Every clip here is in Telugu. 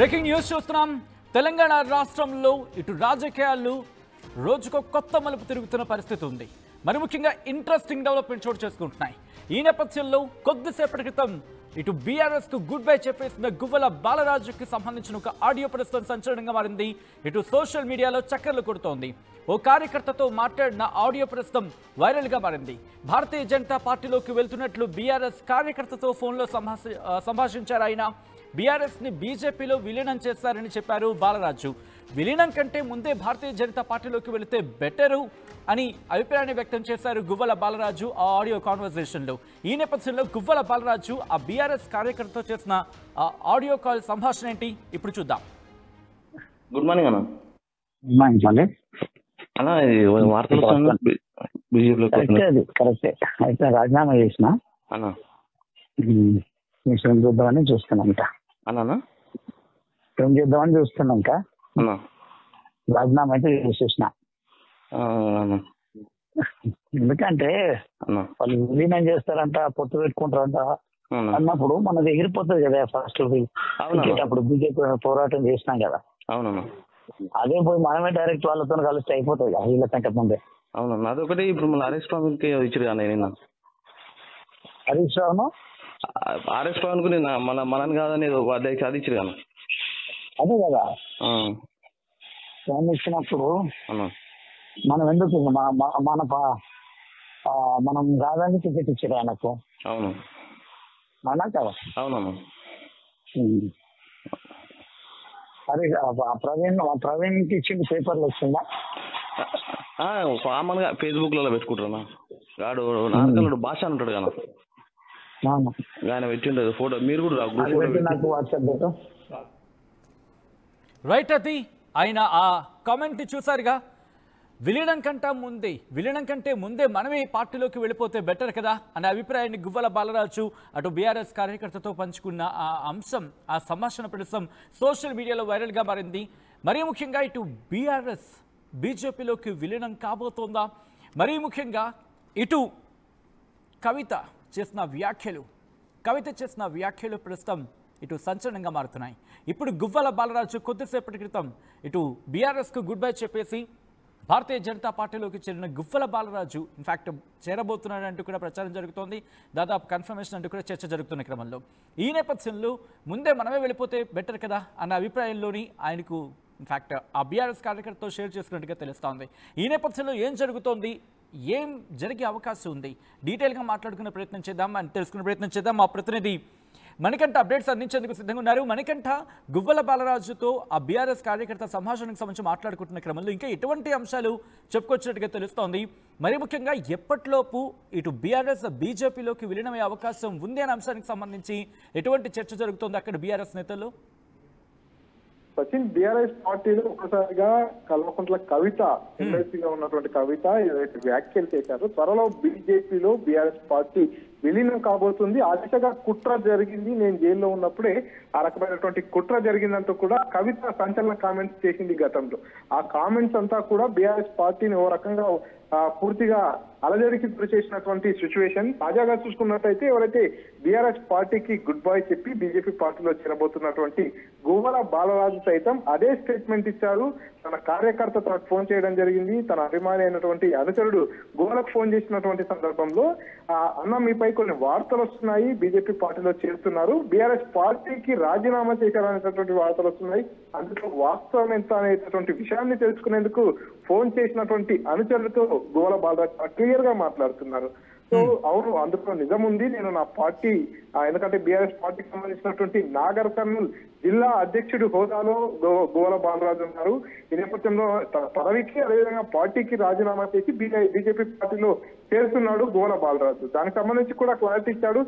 బ్రేకింగ్ న్యూస్ చూస్తున్నాం. తెలంగాణ రాష్ట్రంలో ఇటు రాజకీయాలు రోజుకో కొత్త మలుపు తిరుగుతున్న పరిస్థితి ఉంది. మరి ముఖ్యంగా ఇంట్రెస్టింగ్ డెవలప్మెంట్ చోటు చేసుకుంటున్నాయి. ఈ నేపథ్యంలో కొద్దిసేపటి క్రితం ఇటు బీఆర్ఎస్ కు గుడ్ బై చెప్పేసిన గువ్వల బాలరాజుకి సంబంధించిన ఒక ఆడియో ప్రస్తుతం సంచలనంగా మారింది. ఇటు సోషల్ మీడియాలో చక్కర్లు కొడుతోంది. ఓ కార్యకర్తతో మాట్లాడిన ఆడియో ప్రస్తుతం వైరల్ గా మారింది. భారతీయ జనతా పార్టీలోకి వెళ్తున్నట్లు బీఆర్ఎస్ కార్యకర్తతో ఫోన్లో సంభాషించారు ఆయన. బీఆర్ఎస్ ని బీజేపీలో విలీనం చేస్తారని చెప్పారు బాలరాజు. విలీనం కంటే ముందే భారతీయ జనతా పార్టీలోకి వెళితే బెటరు అని అభిప్రాయాన్ని వ్యక్తం చేశారు గువ్వల బాలరాజు ఆ ఆడియో కాన్వర్సేషన్లో. ఈ నేపథ్యంలో గువ్వల బాలరాజు ఆ బీఆర్ఎస్ కార్యకర్తతో చేసిన ఆడియో కాల్ సంభాషణ ఏంటి ఇప్పుడు చూద్దాం. గుడ్ మార్నింగ్ అన్న. అన్న వార్తలు బీజేపీలో కరెక్టే అయితే రాజీనామా చేసిన అన్న మిషన్ చూద్దామని చూస్తున్నాంట అన్న ఏం చేద్దామని చూస్తున్నాంక అన్న రాజీనామా అయితే చేసేసిన. ఎందుకంటే వాళ్ళు విలీనం చేస్తారంట, పొత్తు పెట్టుకుంటారంట అన్నప్పుడు మనది ఎగిరిపోతుంది కదా. ఫస్ట్ అప్పుడు బీజేపీ పోరాటం చేసినాం కదా. అవునన్నా. అదే పోయి మనమే డైరెక్ట్ వాళ్ళతో కలిసి అయిపోతుంది కదా వీళ్ళకంటే ముందే. అవునన్నా. అదొకటి ఇప్పుడు మన హరీష్ రావుకి ఇచ్చారు కదా. నేను హరీష్ రావును ఆర్ఎస్ పవన్ కు మనని కాదని అధ్యక్ష అది ఇచ్చారు కదా. అదే కదా ఫోన్ ఇచ్చినప్పుడు మనం ఎందుకు మనం కాదని టికెట్ ఇచ్చారు ఆయనకు. అవును అన్నా కదా. అవునమ్మా. అరే ప్రవీణ్ కి ఇచ్చింది పేపర్లు వచ్చిందా? కామన్ గా ఫేస్బుక్ లలో పెట్టుకుంటారు. వాడు నాలుగు భాష ఉంటాడు కదా, ఆయన పెట్టిండదు ఫోటో. మీరు కూడా నాకు వాట్సాప్ పెట్టు. రైట్, అది ఆయన ఆ కామెంట్ చూసారుగా. విలీనం కంటే ముందే మనమే పార్టీలోకి వెళ్ళిపోతే బెటర్ కదా అనే అభిప్రాయాన్ని గువ్వల బాలరాజు అటు బీఆర్ఎస్ కార్యకర్తతో పంచుకున్న ఆ అంశం, ఆ సంభాషణ ప్రస్తుతం సోషల్ మీడియాలో వైరల్గా మారింది. మరీ ముఖ్యంగా ఇటు బీఆర్ఎస్ బీజేపీలోకి విలీనం కాబోతోందా? మరీ ముఖ్యంగా ఇటు కవిత చేసిన వ్యాఖ్యలు ప్రస్తుతం ఇటు సంచలనంగా మారుతున్నాయి. ఇప్పుడు గువ్వల బాలరాజు కొద్దిసేపటి క్రితం ఇటు బీఆర్ఎస్కు గుడ్ బై చెప్పేసి భారతీయ జనతా పార్టీలోకి చేరిన గువ్వల బాలరాజు ఇన్ఫ్యాక్ట్ చేరబోతున్నాడంటూ కూడా ప్రచారం జరుగుతోంది. దాదాపు కన్ఫర్మేషన్ అంటూ కూడా చర్చ జరుగుతున్న క్రమంలో ఈ నేపథ్యంలో ముందే మనమే వెళ్ళిపోతే బెటర్ కదా అన్న అభిప్రాయంలోని ఆయనకు ఇన్ఫ్యాక్ట్ ఆ బీఆర్ఎస్ కార్యకర్తతో షేర్ చేసుకున్నట్టుగా తెలుస్తోంది. ఈ నేపథ్యంలో ఏం జరుగుతోంది, ఏం జరిగే అవకాశం ఉంది, డీటెయిల్గా మాట్లాడుకునే ప్రయత్నం చేద్దాం అని తెలుసుకునే ప్రయత్నం చేద్దాం. మా ప్రతినిధి మణికంఠ అప్డేట్స్ అందించేందుకు సిద్ధంగా ఉన్నారు. మణికంఠ, గువ్వల బాలరాజుతో ఆ బీఆర్ఎస్ కార్యకర్త సంభాషణకు సంబంధించి మాట్లాడుకుంటున్న క్రమంలో ఇంకా ఎటువంటి అంశాలు చెప్పుకొచ్చినట్టుగా తెలుస్తోంది? మరి ముఖ్యంగా ఎప్పటిలోపు ఇటు బీఆర్ఎస్ బీజేపీలోకి విలీనమయ్యే అవకాశం ఉంది అనే అంశానికి సంబంధించి ఎటువంటి చర్చ జరుగుతోంది అక్కడ బీఆర్ఎస్ నేతల్లో? సచిన్, బీఆర్ఎస్ పార్టీలో ఒకసారిగా కల్వకుంట్ల కవిత, ఎమ్మెల్సీగా ఉన్నటువంటి కవిత ఏదైతే వ్యాఖ్యలు చేశారో త్వరలో బీజేపీలో బీఆర్ఎస్ పార్టీ విలీనం కాబోతుంది, ఆ దిశగా కుట్ర జరిగింది, నేను జైల్లో ఉన్నప్పుడే ఆ రకమైనటువంటి కుట్ర జరిగిందంటూ కూడా కవిత సంచలన కామెంట్స్ చేసింది గతంలో. ఆ కామెంట్స్ అంతా కూడా బీఆర్ఎస్ పార్టీని ఓ రకంగా పూర్తిగా అలజడికి గురి చేసినటువంటి సిచ్యువేషన్. తాజాగా చూసుకున్నట్టయితే ఎవరైతే బీఆర్ఎస్ పార్టీకి గుడ్ బై చెప్పి బీజేపీ పార్టీలో చేరబోతున్నటువంటి గువ్వల బాలరాజు సైతం అదే స్టేట్మెంట్ ఇచ్చారు. తన కార్యకర్త తనకు ఫోన్ చేయడం జరిగింది. తన అభిమాని అయినటువంటి అనుచరుడు గువ్వలకు ఫోన్ చేసినటువంటి సందర్భంలో అన్న మీపై కొన్ని వార్తలు వస్తున్నాయి, బీజేపీ పార్టీలో చేరుతున్నారు, బీఆర్ఎస్ పార్టీకి రాజీనామా చేశారనేటటువంటి వార్తలు వస్తున్నాయి, అందులో వాస్తవం ఎంత అనేటటువంటి విషయాన్ని తెలుసుకునేందుకు ఫోన్ చేసినటువంటి అనుచరులతో గువ్వల బాలరాజు క్లియర్ గా మాట్లాడుతున్నారు. సో అవును, అందులో నిజం ఉంది, నేను నా పార్టీ ఎందుకంటే బీఆర్ఎస్ పార్టీకి సంబంధించినటువంటి నాగర్ కర్నూల్ జిల్లా అధ్యక్షుడి హోదాలో గువ్వల బాలరాజు ఉన్నారు. ఈ నేపథ్యంలో తన పదవికి అదేవిధంగా పార్టీకి రాజీనామా చేసి బీజేపీ పార్టీలో చేరుతున్నాడు గువ్వల బాలరాజు. దానికి సంబంధించి కూడా క్లారిటీ ఇచ్చాడు.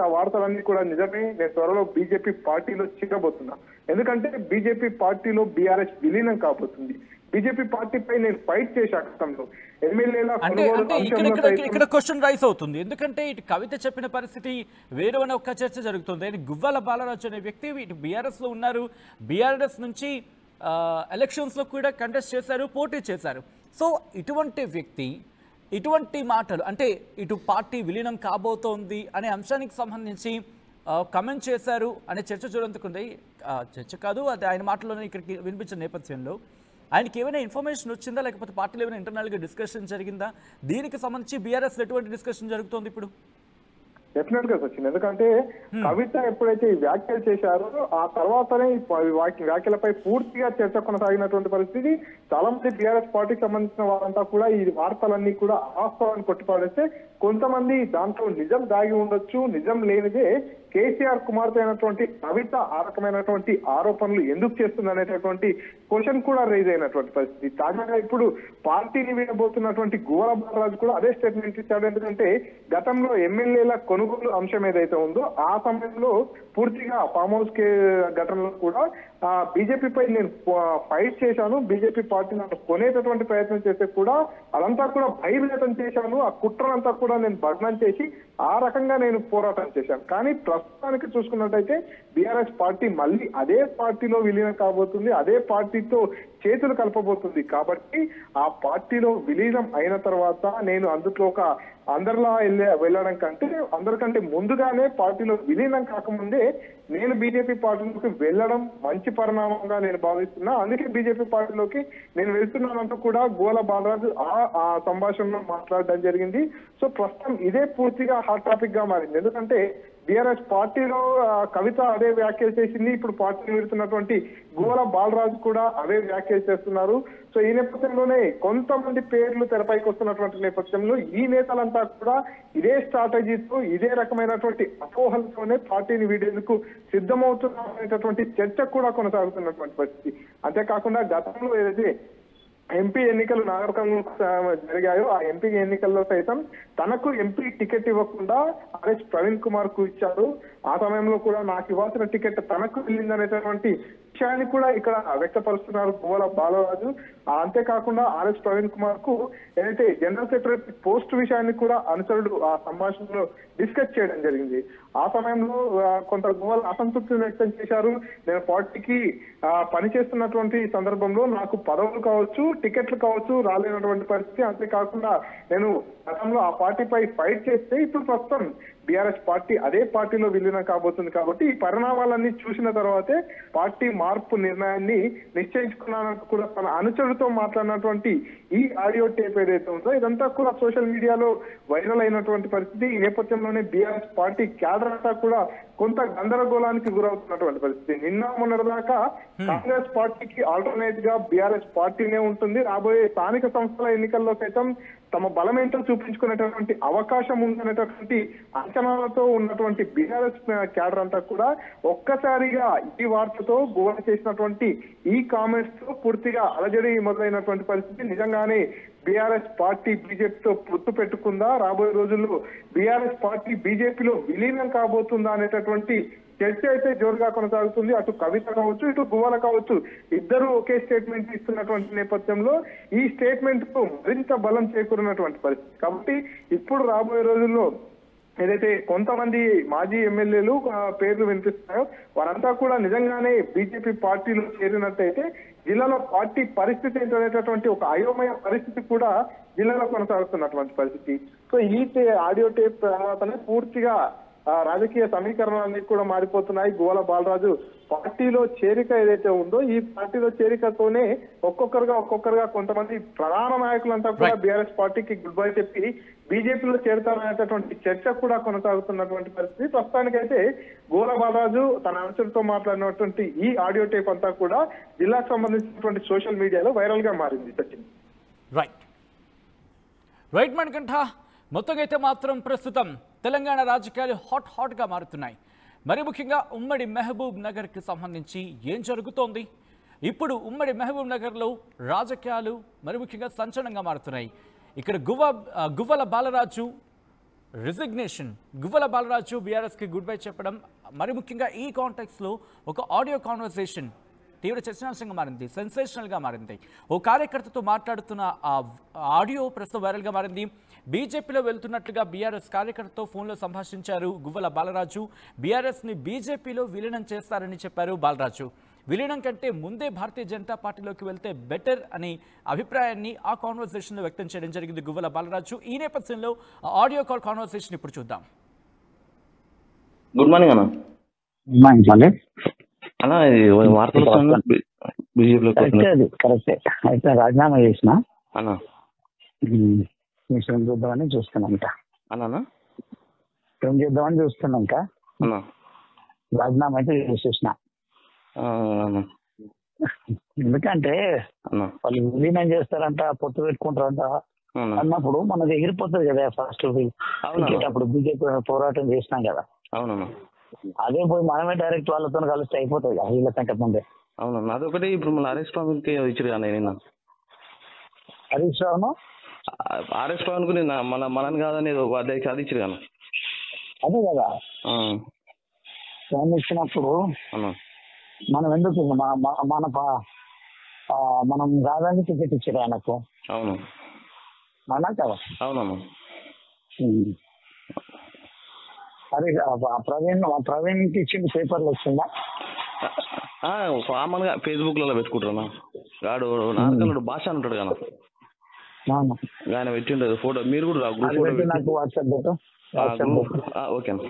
ఆ వార్తలన్నీ కూడా నిజమే, నేను త్వరలో బీజేపీ పార్టీలో చేరబోతున్నా, ఎందుకంటే బీజేపీ పార్టీలో బీఆర్ఎస్ విలీనం కాబోతుంది. బీజేపీ పార్టీపై నేను ఫైట్ చేశా గతంలో. ఎమ్మెల్యేల ఇక్కడ క్వశ్చన్ రైస్ అవుతుంది. ఎందుకంటే ఇటు కవిత చెప్పిన పరిస్థితి వేరు అని ఒక చర్చ జరుగుతుంది. గువ్వల బాలరాజు అనే వ్యక్తి ఇటు బీఆర్ఎస్ లో ఉన్నారు, బీఆర్ఎస్ నుంచి ఎలక్షన్స్ లో కూడా కంటెస్ట్ చేశారు, పోటీ చేశారు. సో ఇటువంటి వ్యక్తి ఇటువంటి మాటలు అంటే ఇటు పార్టీ విలీనం కాబోతోంది అనే అంశానికి సంబంధించి కమెంట్ చేశారు అనే చర్చ జరుగుతుంది. చర్చ కాదు, అది ఆయన మాటల్లోనే ఇక్కడికి వినిపించిన నేపథ్యంలో ఆయనకి ఏమైనా ఇన్ఫర్మేషన్ వచ్చిందా, లేకపోతే పార్టీలో ఏమైనా ఇంటర్నల్గా డిస్కషన్ జరిగిందా? దీనికి సంబంధించి బీఆర్ఎస్ ఎటువంటి డిస్కషన్ జరుగుతోంది ఇప్పుడు? డెఫినెట్ గా వచ్చింది. ఎందుకంటే కవిత ఎప్పుడైతే ఈ వ్యాఖ్యలు చేశారో ఆ తర్వాతనే వ్యాఖ్యలపై పూర్తిగా చర్చ కొనసాగినటువంటి పరిస్థితి. చాలా మంది టీఆర్ఎస్ పార్టీకి సంబంధించిన వారంతా కూడా ఈ వార్తలన్నీ కూడా అవాస్తవాన్ని కొట్టిపాడేస్తే, కొంతమంది దాంట్లో నిజం దాగి ఉండొచ్చు, నిజం లేనిదే కేసీఆర్ కుమార్తె అయినటువంటి కవిత ఆ రకమైనటువంటి ఆరోపణలు ఎందుకు చేస్తుంది అనేటటువంటి క్వశ్చన్ కూడా రైజ్ అయినటువంటి పరిస్థితి. తాజాగా ఇప్పుడు పార్టీని వీడబోతున్నటువంటి గువ్వల బాలరాజు కూడా అదే స్టేట్మెంట్ ఇచ్చాడు. ఎందుకంటే గతంలో ఎమ్మెల్యేల కొనుగోలు అంశం ఏదైతే ఉందో ఆ సమయంలో పూర్తిగా ఫామ్ హౌస్ ఘటనలో కూడా బీజేపీపై నేను ఫైట్ చేశాను, బీజేపీ పార్టీ నన్ను కొనేటటువంటి ప్రయత్నం చేస్తే కూడా అదంతా కూడా బహిర్గతం చేశాను, ఆ కుట్రనంతా కూడా నేను భగ్నం చేసి ఆ రకంగా నేను పోరాటం చేశాను. కానీ ప్రస్తుతానికి చూసుకున్నట్టయితే బీఆర్ఎస్ పార్టీ మళ్ళీ అదే పార్టీలో విలీనం కాబోతుంది, అదే పార్టీతో చేతులు కలపబోతుంది. కాబట్టి ఆ పార్టీలో విలీనం అయిన తర్వాత నేను అందులో ఒక అందరిలా వెళ్ళడం కంటే అందరికంటే ముందుగానే పార్టీలో విలీనం కాకముందే నేను బీజేపీ పార్టీలోకి వెళ్ళడం మంచి పరిణామంగా నేను భావిస్తున్నా. అందుకే బీజేపీ పార్టీలోకి నేను వెళ్తున్నానంటూ కూడా గువ్వల బాలరాజు ఆ సంభాషణలో మాట్లాడడం జరిగింది. సో ప్రస్తుతం ఇదే పూర్తిగా హాట్ టాపిక్ గా మారింది. ఎందుకంటే బీఆర్ఎస్ పార్టీలో కవిత అదే వ్యాఖ్యలు చేసింది, ఇప్పుడు పార్టీని వెళ్తున్నటువంటి గువ్వల బాలరాజు కూడా అదే వ్యాఖ్యలు చేస్తున్నారు. సో ఈ నేపథ్యంలోనే కొంతమంది పేర్లు తెరపైకి వస్తున్నటువంటి నేపథ్యంలో ఈ నేతలంతా కూడా ఇదే స్ట్రాటజీతో ఇదే రకమైనటువంటి అపోహలతోనే పార్టీని వీడేందుకు సిద్ధమవుతున్నటువంటి చర్చ కూడా కొనసాగుతున్నటువంటి పరిస్థితి. అంతేకాకుండా గతంలో ఏదైతే ఎంపీ ఎన్నికలు నాగరికంలో జరిగాయో ఆ ఎంపీ ఎన్నికల్లో సైతం తనకు ఎంపీ టికెట్ ఇవ్వకుండా ఆర్ఎస్ ప్రవీణ్ కుమార్ కు ఇచ్చారు. ఆ సమయంలో కూడా నాకు ఇవ్వాల్సిన టికెట్ తనకు వెళ్ళిందనేటటువంటి విషయాన్ని కూడా ఇక్కడ వ్యక్తపరుస్తున్నారు గువ్వల బాలరాజు. అంతేకాకుండా ఆర్ఎస్ ప్రవీణ్ కుమార్ కు ఏదైతే జనరల్ సెక్రటరీ పోస్ట్ విషయాన్ని కూడా అనుచరుడు ఆ సంభాషణలో డిస్కస్ చేయడం జరిగింది. ఆ సమయంలో కొంత గువ్వల అసంతృప్తిని వ్యక్తం చేశారు. నేను పార్టీకి పనిచేస్తున్నటువంటి సందర్భంలో నాకు పదవులు కావచ్చు, టికెట్లు కావచ్చు రాలేనటువంటి పరిస్థితి. అంతేకాకుండా నేను గతంలో ఆ పార్టీపై ఫైట్ చేస్తే ఇప్పుడు ప్రస్తుతం బీఆర్ఎస్ పార్టీ అదే పార్టీలో విలీనం కాబోతుంది. కాబట్టి ఈ పరిణామాలన్నీ చూసిన తర్వాతే పార్టీ మార్పు నిర్ణయాన్ని నిశ్చయించుకున్నానంటూ కూడా తన అనుచరులతో మాట్లాడినటువంటి ఈ ఆడియో టేప్ ఏదైతే ఉందో ఇదంతా కూడా సోషల్ మీడియాలో వైరల్ అయినటువంటి పరిస్థితి. ఈ నేపథ్యంలోనే బీఆర్ఎస్ పార్టీ క్యాడర్ అంతా కూడా కొంత గందరగోళానికి గురవుతున్నటువంటి పరిస్థితి. నిన్న మొన్నటిదాకా కాంగ్రెస్ పార్టీకి ఆల్టర్నేట్ గా బీఆర్ఎస్ పార్టీనే ఉంటుంది, రాబోయే స్థానిక సంస్థల ఎన్నికల్లో సైతం తమ బలమేంటో చూపించుకునేటటువంటి అవకాశం ఉందనేటటువంటి అంచనాలతో ఉన్నటువంటి బీఆర్ఎస్ క్యాడర్ అంతా కూడా ఒక్కసారిగా ఈ వార్తతో గువ్వల చేసినటువంటి ఈ కామెంట్స్ తో పూర్తిగా అలజడి మొదలైనటువంటి పరిస్థితి. నిజంగానే బీఆర్ఎస్ పార్టీ బీజేపీతో పొత్తు పెట్టుకుందా, రాబోయే రోజుల్లో బీఆర్ఎస్ పార్టీ బీజేపీలో విలీనం కాబోతుందా అనేటటువంటి చర్చ అయితే జోరుగా కొనసాగుతుంది. అటు కవిత కావచ్చు, ఇటు గువ్వల కావచ్చు, ఇద్దరు ఒకే స్టేట్మెంట్ ఇస్తున్నటువంటి నేపథ్యంలో ఈ స్టేట్మెంట్ కు మరింత బలం చేకూరినటువంటి పరిస్థితి. కాబట్టి ఇప్పుడు రాబోయే రోజుల్లో ఏదైతే కొంతమంది మాజీ ఎమ్మెల్యేలు పేర్లు వినిపిస్తున్నాయో వారంతా కూడా నిజంగానే బీజేపీ పార్టీలో చేరినట్టయితే జిల్లాలో పార్టీ పరిస్థితి ఏంటనేటటువంటి ఒక అయోమయ పరిస్థితి కూడా జిల్లాలో కొనసాగుతున్నటువంటి పరిస్థితి. సో ఈ ఆడియో టేప్ తర్వాతనే పూర్తిగా రాజకీయ సమీకరణాలన్నీ కూడా మారిపోతున్నాయి. గువ్వల బాలరాజు పార్టీలో చేరిక ఏదైతే ఉందో ఈ పార్టీలో చేరికతోనే ఒక్కొక్కరుగా కొంతమంది ప్రధాన నాయకులంతా కూడా బీఆర్ఎస్ పార్టీకి గుడ్ బై చెప్పి బీజేపీలో చేరుతారనేటటువంటి చర్చ కూడా కొనసాగుతున్నటువంటి పరిస్థితి. ప్రస్తుతానికైతే గువ్వల బాలరాజు తన అనుచరులతో మాట్లాడినటువంటి ఈ ఆడియో టేప్ అంతా కూడా జిల్లాకు సంబంధించినటువంటి సోషల్ మీడియాలో వైరల్ గా మారింది. సచిన్ రైట్ మణికంఠ, మొత్తంగా అయితే మాత్రం ప్రస్తుతం తెలంగాణ రాజకీయాలు హాట్గా మారుతున్నాయి. మరి ముఖ్యంగా ఉమ్మడి మహబూబ్ నగర్కి సంబంధించి ఏం జరుగుతోంది? ఇప్పుడు ఉమ్మడి మహబూబ్ నగర్లో రాజకీయాలు మరి ముఖ్యంగా సంచలనంగా మారుతున్నాయి. ఇక్కడ గువ్వల బాలరాజు రిజిగ్నేషన్, గువ్వల బాలరాజు బీఆర్ఎస్కి గుడ్ బై చెప్పడం, మరి ముఖ్యంగా ఈ కాంటెక్స్లో ఒక ఆడియో కాన్వర్సేషన్ తీవ్ర చర్చనాంశంగా మారింది, సెన్సేషనల్గా మారింది. ఓ కార్యకర్తతో మాట్లాడుతున్న ఆ ఆడియో ప్రస్తుతం వైరల్గా మారింది. బీజేపీలో వెళ్తున్నట్లుగా బీఆర్ఎస్ కార్యకర్తతో ఫోన్లో సంభాషించారు గువ్వల బాలరాజు. బీఆర్ఎస్ని బీజేపీలో విలీనం చేస్తారని చెప్పారు బాలరాజు. విలీనం కంటే ముందే భారతీయ జనతా పార్టీలోకి వెళ్తే బెటర్ అనే అభిప్రాయాన్ని ఆ కాన్వర్సేషన్లో వ్యక్తం చేయడం జరిగింది గువ్వల బాలరాజు. ఈ నేపథ్యంలో ఆడియో కాల్ కాన్వర్సేషన్ ఇప్పుడు చూద్దాం. గుడ్ మార్నింగ్ అన్న. అన్న ఇది వార్తలు బీజేపీలో కరెక్టే, అది కరెక్టే. అయితే రాజీనామా చేసిన అన్న మిషన్ చూద్దామని చూస్తున్నాంట. అన్న ఏం చేద్దామని చూస్తున్నాంక అన్న రాజీనామా అయితే చేసేసిన. ఎందుకంటే అన్న వాళ్ళు విలీనం చేస్తారంట, పొత్తు పెట్టుకుంటారంట అన్నప్పుడు మనది ఎగిరిపోతుంది కదా. ఫస్ట్ అప్పుడు బీజేపీ పోరాటం చేసినాం కదా. అవునన్నా. అదే పోయి మనమే డైరెక్ట్ వాళ్ళతో కలిస్తే అయిపోతుంది కదా వీళ్ళకంటే ముందే. అవునన్నా. అదొకటి ఇప్పుడు మన ఆర్ఎస్ పవన్కి ఇచ్చారు కానీ నిన్న హరీష్ రావును ఆర్ఎస్ పవన్కు నిన్న మనని కాదని అది ఇచ్చారు కానీ. అదే కదా ఫోన్ ఇచ్చినప్పుడు మనం ఎందుకు మనం రాదని టికెట్ ఇచ్చారు ఆయనకు. అవును అవునా కదా. అవునమ్మా. అరే ప్రవీణ్కి ఇచ్చింది పేపర్లు వచ్చిందా? కామన్గా ఫేస్బుక్లలో పెట్టుకుంటారా వాడు నార్కలుడు భాష అని ఉంటాడు కదా, ఆయన పెట్టిండదు ఫోటో. మీరు కూడా నాకు వాట్సాప్ ఓకే అన్న.